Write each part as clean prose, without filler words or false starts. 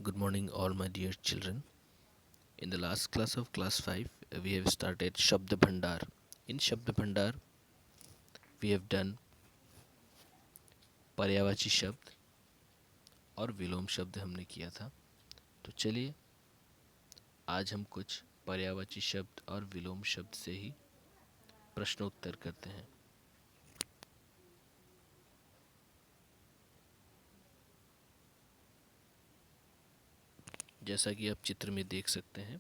Good morning, all my dear children. In the last class of class 5, we have started Shabd Bhandar. In Shabd Bhandar, we have done पर्यायवाची शब्द और विलोम शब्द हमने किया था. तो चलिए आज हम कुछ पर्यायवाची शब्द और विलोम शब्द से ही प्रश्नोत्तर करते हैं. जैसा कि आप चित्र में देख सकते हैं,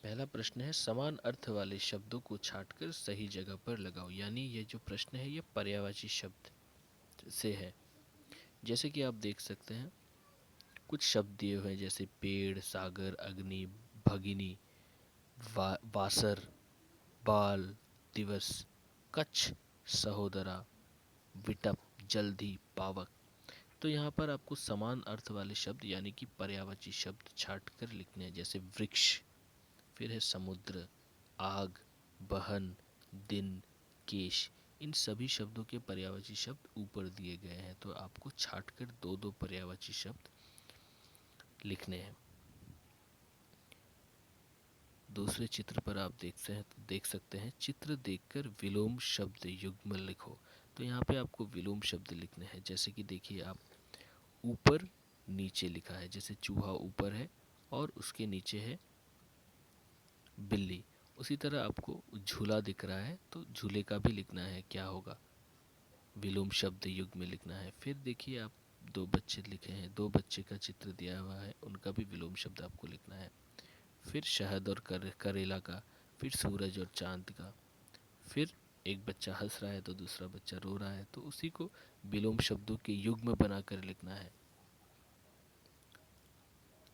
पहला प्रश्न है समान अर्थ वाले शब्दों को छांटकर सही जगह पर लगाओ. यानी ये जो प्रश्न है ये पर्यायवाची शब्द से है. जैसे कि आप देख सकते हैं कुछ शब्द दिए हुए हैं जैसे पेड़, सागर, अग्नि, भगिनी, वासर, बाल, दिवस, कच्छ, सहोदरा, विटप, जल्दी, पावक. तो यहाँ पर आपको समान अर्थ वाले शब्द यानी कि पर्यायवाची शब्द छाट कर लिखने हैं. जैसे वृक्ष, फिर है समुद्र, आग, बहन, दिन, केश. इन सभी शब्दों के पर्यायवाची शब्द ऊपर दिए गए हैं. तो आपको छाट कर दो दो पर्यायवाची शब्द लिखने हैं. दूसरे चित्र पर आप देख सकते हैं चित्र देखकर विलोम शब्द युग्म लिखो. तो यहाँ पे आपको विलोम शब्द लिखने हैं. जैसे कि देखिए आप ऊपर नीचे लिखा है. जैसे चूहा ऊपर है और उसके नीचे है बिल्ली. उसी तरह आपको झूला दिख रहा है तो झूले का भी लिखना है. क्या होगा? विलोम शब्द युग में लिखना है. फिर देखिए आप दो बच्चे लिखे हैं. दो बच्चे का चित्र दिया हुआ है, उनका भी विलोम शब्द आपको लिखना है. फिर शहद और करेला का, फिर सूरज और चांद का, फिर एक बच्चा हंस रहा है तो दूसरा बच्चा रो रहा है. तो उसी को विलोम शब्दों के युग्म बनाकर लिखना है.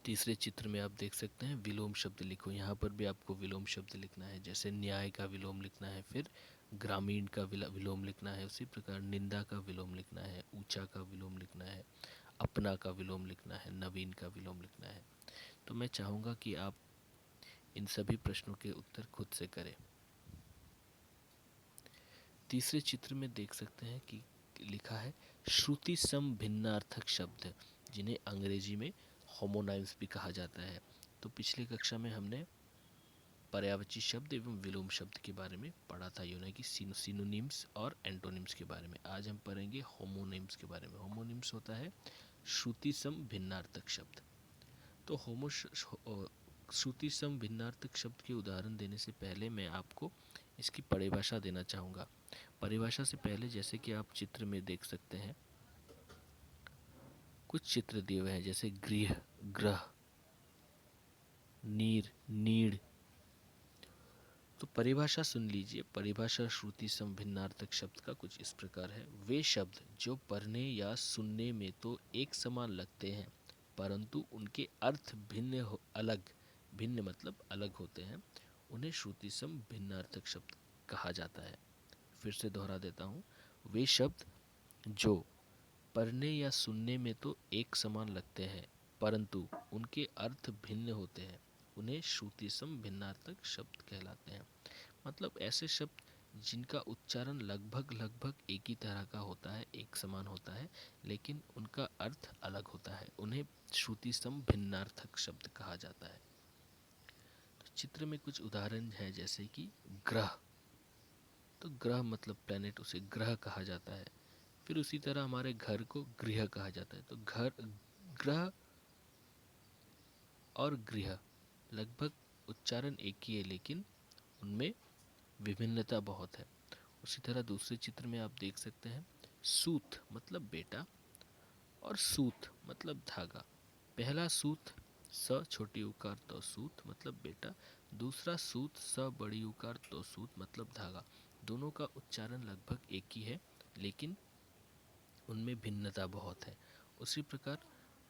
तीसरे चित्र में आप देख सकते हैं विलोम शब्द लिखो. यहाँ पर भी आपको विलोम शब्द लिखना है. जैसे न्याय का विलोम लिखना है, फिर ग्रामीण का विलोम लिखना है. उसी प्रकार निंदा का विलोम लिखना है, ऊंचा का विलोम लिखना है, अपना का विलोम लिखना है, नवीन का विलोम लिखना है. तो मैं चाहूँगा कि आप इन सभी प्रश्नों के उत्तर खुद से करें. तीसरे चित्र में देख सकते हैं कि लिखा है श्रुति सम भिन्नार्थक शब्द, जिन्हें अंग्रेजी में होमोनाइम्स भी कहा जाता है. तो पिछली कक्षा में हमने पर्यायवाची शब्द एवं विलोम शब्द के बारे में पढ़ा था, यानी कि सिनोनिम्स और एंटोनिम्स के बारे में. आज हम पढ़ेंगे होमोनिम्स के बारे में. होमोनिम्स होता है श्रुति सम भिन्नार्थक शब्द. तो श्रुति सम भिन्नार्थक शब्द के उदाहरण देने से पहले मैं आपको इसकी परिभाषा देना चाहूँगा. परिभाषा से पहले जैसे कि आप चित्र में देख सकते हैं कुछ चित्र दिए हुए हैं जैसे गृह, ग्रह, नीर, नीड़. तो परिभाषा सुन लीजिए. परिभाषा श्रुति सम भिन्नार्थक शब्द का कुछ इस प्रकार है. वे शब्द जो पढ़ने या सुनने में तो एक समान लगते हैं परंतु उनके अर्थ भिन्न मतलब अलग होते हैं, उन्हें श्रुति सम भिन्नार्थक शब्द कहा जाता है. फिर से दोहरा देता हूँ. वे शब्द जो पढ़ने या सुनने में तो एक समान लगते हैं परंतु उनके अर्थ भिन्न होते हैं, उन्हें श्रुति सम भिन्नार्थक शब्द कहलाते हैं. मतलब ऐसे शब्द जिनका उच्चारण लगभग लगभग एक ही तरह का होता है, एक समान होता है, लेकिन उनका अर्थ अलग होता है, उन्हें श्रुति सम भिन्नार्थक शब्द कहा जाता है. तो चित्र में कुछ उदाहरण है जैसे कि ग्रह. तो ग्रह मतलब प्लेनेट, उसे ग्रह कहा जाता है. फिर उसी तरह हमारे घर को गृह कहा जाता है. तो घर, ग्रह और गृह लगभग उच्चारण एक ही है लेकिन उनमें विभिन्नता बहुत है. उसी तरह दूसरे चित्र में आप देख सकते हैं सूत मतलब बेटा और सूत मतलब धागा. पहला सूत स छोटी उकार तो सूत मतलब बेटा, दूसरा सूत स बड़ी उकार तो सूत मतलब धागा. दोनों का उच्चारण लगभग एक ही है लेकिन उनमें भिन्नता बहुत है. उसी प्रकार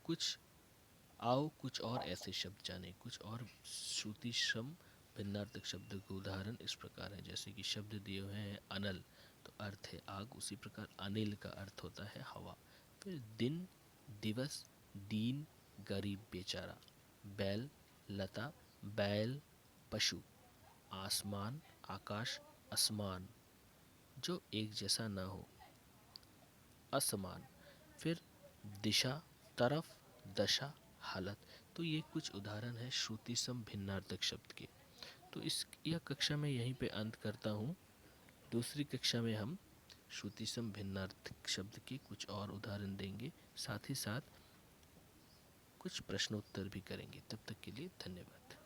कुछ और ऐसे शब्द जाने, कुछ और श्रुति सम भिन्नार्थक शब्द के उदाहरण इस प्रकार है. जैसे कि शब्द दिए हुए हैं अनल, तो अर्थ है आग. उसी प्रकार अनिल का अर्थ होता है हवा. फिर दिन, दिवस, दीन, गरीब, बेचारा, बैल, लता, बैल, पशु, आसमान, आकाश, असमान, जो एक जैसा न हो, असमान. फिर दिशा, तरफ, दशा, हालत। तो ये कुछ उदाहरण है श्रुति सम भिन्नार्थक शब्द के। तो यह कक्षा में यहीं पे अंत करता हूँ। दूसरी कक्षा में हम श्रुति सम भिन्नार्थक शब्द के कुछ और उदाहरण देंगे, साथ ही साथ कुछ प्रश्नोत्तर भी करेंगे। तब तक के लिए धन्यवाद।